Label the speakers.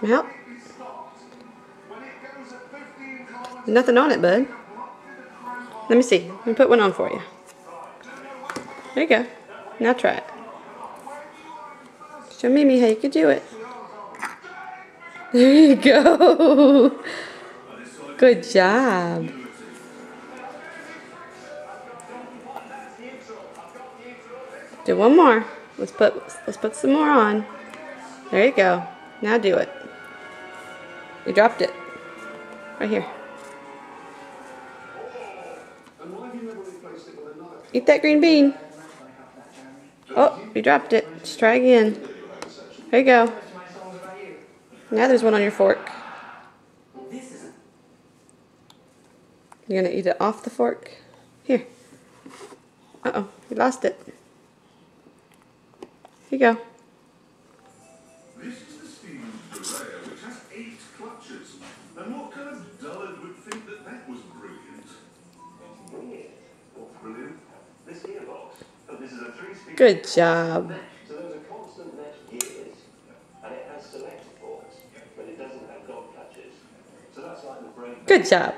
Speaker 1: Some help? Nothing on it, bud. Let me see. Let me put one on for you. There you go. Now try it. Show Mimi how you can do it. There you go. Good job. Do one more. Let's put some more on. There you go. Now do it. You dropped it. Right here. Eat that green bean. Oh, you dropped it. Just try again. There you go. Now there's one on your fork. You're gonna eat it off the fork? Here. Uh-oh, you lost it. Here you go.
Speaker 2: This is the Stevens Berea, which has 8 clutches. And what kind of dullard would think that that was brilliant? Brilliant? What's brilliant? This gearbox. Oh, this is a 3-speed.
Speaker 1: Good job.
Speaker 3: So there's a constant mesh gears, and it has select forks, but it doesn't have dog clutches. So that's like the brake.
Speaker 1: Good job.